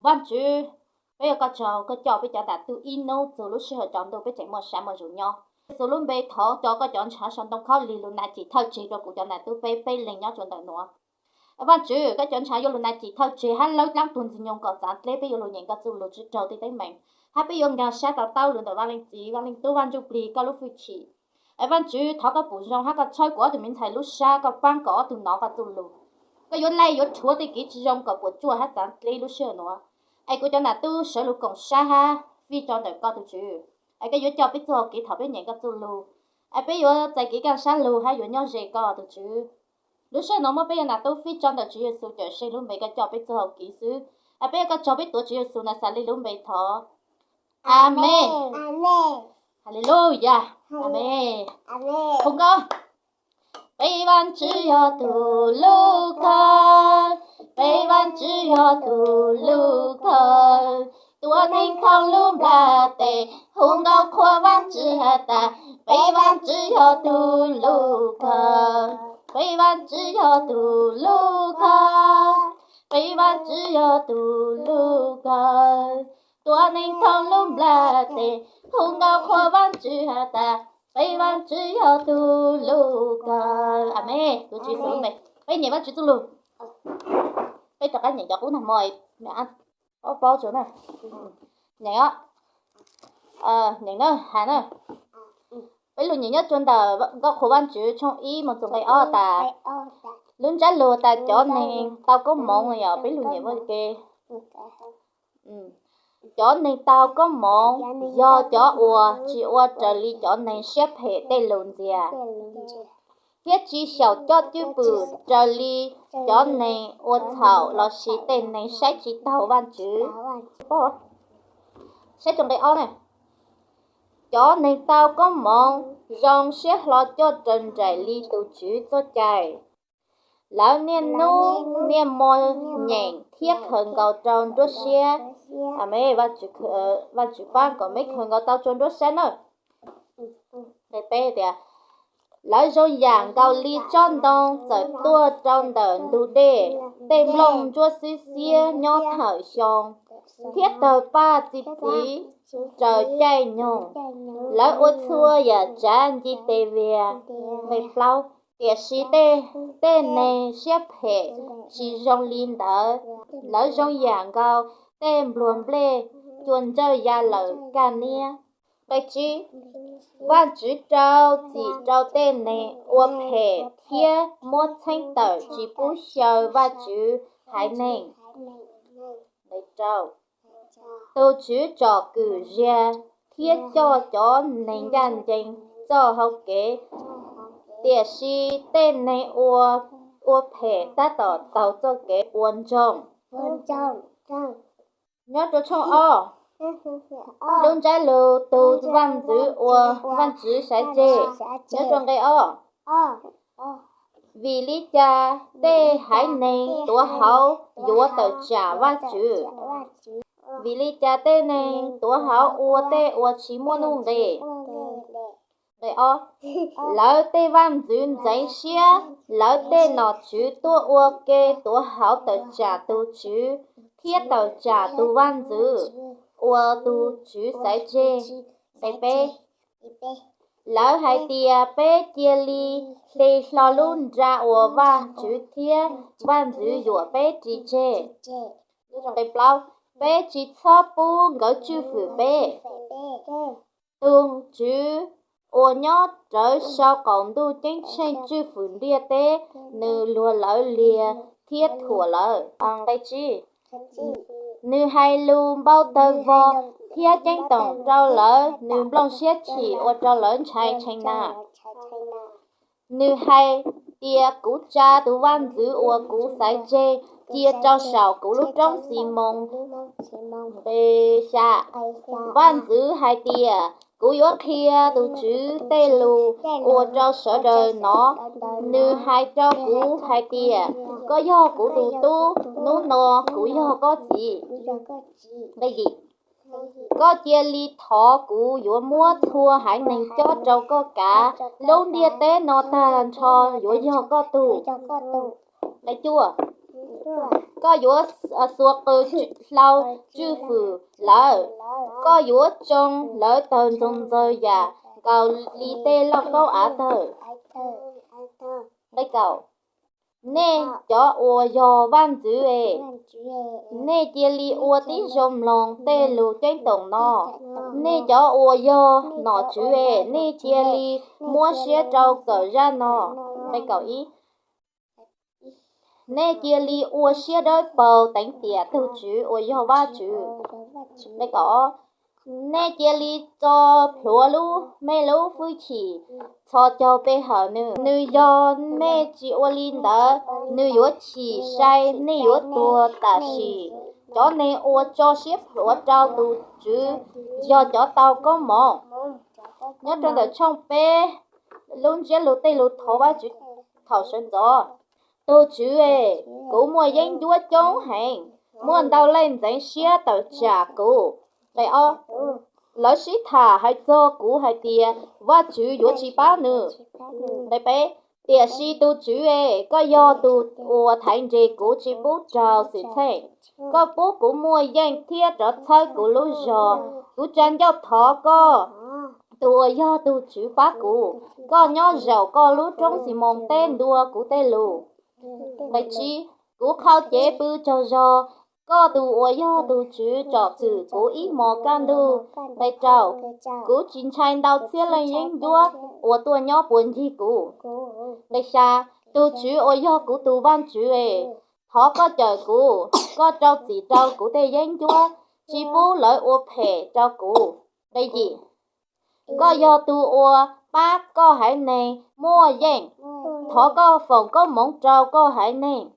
văn chữ bây giờ có cho bây giờ đã từ ino từ lúc xưa chọn đồ bây giờ một sáng một rủ nhau từ lúc bây thọ cho có chọn sáng sáng đông khó lì luôn này chỉ thao chỉ rồi cũng chọn là từ bây lên nhau chọn đời nữa văn chữ cái chọn sáng vô luôn này chỉ thao chỉ hắn lâu lắm tuần gì nhung có sáng lấy bây giờ luôn nhận cái từ lúc trâu thì thấy mình hắn bây giờ nhà sáng tao luôn đời văn lên chỉ văn lên tu văn chụp lì có lúc phi chỉ văn chữ thọ cái bùn rong hắn cái chơi của thì mình thấy lúc xa cái văn có từ nó và từ lúc cái vốn này vốn chúa thì kỹ chỉ trong cái bộ chúa hát sáng lấy lúc xưa nữa ai cũng cho là tu sở lục cộng xa ha vì cho đời con tu chữ ai cái vốn cho biết cho kỹ thuật biết nhận cái tu lu ai biết vốn tại kỹ càng xa lu hay vốn nhau gì con tu chữ lúc xưa nó mới bây giờ là tu phi cho đời chữ số chờ xây luôn mấy cái cho biết cho kỹ sư ai biết cái cho biết tuổi chữ số là sao lấy luôn mấy thọ amen hallelujah amen không có bây văn chữ yo tu lu con bây văn chữ yo tu lu con tua ninh không lum la tê hùng ngao khoa văn chữ ta bây văn chữ yo tu lu con bây văn chữ yo tu lu con bây văn chữ yo tu lu con tua ninh không lum la tê hùng ngao khoa văn chữ ta bây văn chữ yo tu lu con amen tôi chỉ xuống mày bây giờ văn chữ tu lu bây giờ cái nhận cho cũng nằm mồi mẹ ăn có bao chỗ này nhận á nhận nữa hà nữa bây giờ nhận nhất trên tờ có khổ văn chữ trong ý một số cái ta lớn trái lùa ta cho nên tao có mộng rồi giờ bây giờ nhận với cái cho nên tao có mộng do cho ua chỉ ua trở đi cho nên xếp hệ tên lùn gì à thiết chỉ shảo cho chữ bự trở đi cho nên ua thảo là chỉ tên này sẽ chỉ tao văn chữ sẽ trong đây ó này cho nên tao có mộng dòng xếp lo cho trần trải ly tụ chữ cho chạy lão niên nu niên môi nhện thiết hơn gạo tròn đốt xe mấy và chữ ban có mấy hơn gạo tao tròn đốt xe nữa đây bé thì lão rồi giảng gạo ly tròn đông giờ tua tròn đờn đủ đê tem lông chua xí xía nhỏ thở xong thiết tờ ba chỉ trời chạy nhung lão út thua giờ tràn chỉ tê về về phao kẻ sĩ tên này xếp hệ chỉ rong linh đỡ lỡ rong giảng cao tên luồn ble chuồn chơi gia lỡ cả nia vậy chứ văn chữ trâu chỉ trâu tên này ôm hệ thiết một thanh tờ chỉ bút sờ và chữ hải nền lấy trâu tô chữ trò cử ra thiết cho nền gan danh cho học kế địa sĩ tên này ua phê ta tàu cho cái uốn trồng nhớ cho trong luôn trái lù từ văn chữ văn chữ sẽ chê nhớ trong cái vì lý cha tê hải này tuổi hậu dùa tờ trả văn chữ vì lý cha tê này tuổi hậu ua tê ua chỉ muốn nung đề đây lỡ tê văn duyên giấy xia lỡ tê nọ chữ tua ua kê tua hảo tờ trả tu chữ thiết tờ trả tu văn dư ua tu chữ sải chê đây bê lỡ hai tia bê chia ly lê lo luôn ra ua văn chữ thiết văn dư dùa bê trì chê đây bao bê chỉ cho bu ngỡ chữ phủ bê tương chữ ô nhớ trở sau cộng tu chính sinh chư phụ lia tế nữ lùa lỡ lia thiết thủa lỡ bằng đây chi nữ hai lu bao tơ vo thiết chính tổng trao lỡ nữ blong xiết chỉ ô trao lỡ chạy tranh na nữ hai tia cú cha tu văn giữ ô cú sái chê tia trao sào cú lúc trong xì mông bê xa văn giữ hai tia cú yếu kia tu chữ tê lù ô trao sở đời nó nữ hai trao cú hai tia có do cú tu nú nô cú do có gì đây gì có chia ly thọ cú yếu mua thua hãy nên cho trâu có cả luôn đi tế nó ta cho yếu do có tu đây chua có yếu suốt từ lâu chư phù lỡ có yếu trong lỡ tờn trong rơi giả cầu li tê lâu câu á thơ đây cậu nè cho ua yo văn chữ ấy nè chia li ua tí rồng lòng tê lù trên tổng nó nè cho ua yo nó chữ ấy nè chia li mua xe trâu cỡ ra nó đây cậu ý nè chia li ua xe đôi bầu đánh tỉa từ chữ ua yo ba chữ đây cậu nè chia li cho lúa lú mẹ lú vui chỉ cho bé hở nữ do mẹ chỉ ô linh đó nữ yếu chỉ sai nữ yếu tua ta chỉ cho nên ô cho xếp lúa trao tu chứ do cho tao có mỏ nhớ trong đời trong bé luôn chế lúa tây lúa thổ ba chữ thảo sinh gió tu chữ ấy cũ mua danh chúa chống hành muốn tao lên danh xía tao trả cũ đây ô lỡ sĩ thả hay cho cũ hay tiền và chữ yếu chỉ ba nữa đây bé tiền sĩ tu chữ ấy có do tu của thành gì cũ chỉ bút trào sự thế có bút của mua danh thiết trở thay của lũ giò cũ chân cho thọ có tu do tu chữ bá cũ có nhỏ giàu có lũ trong xì mong tên đua của tê lù đây chi cũ khao chế bư cho giò có tu do tu chữ cho chữ cũ ý mò can đu đây trào cũ chín chai đào xía lên những đua của tua nhỏ buồn gì cũ đây xa tu chữ do cũ tu văn chữ ấy họ có chờ cũ có trao chỉ trao cũ tê danh chúa chỉ bố lợi ô phê trao cũ đây gì có do tu bác có hải này mua danh họ có phòng có món trao có hải này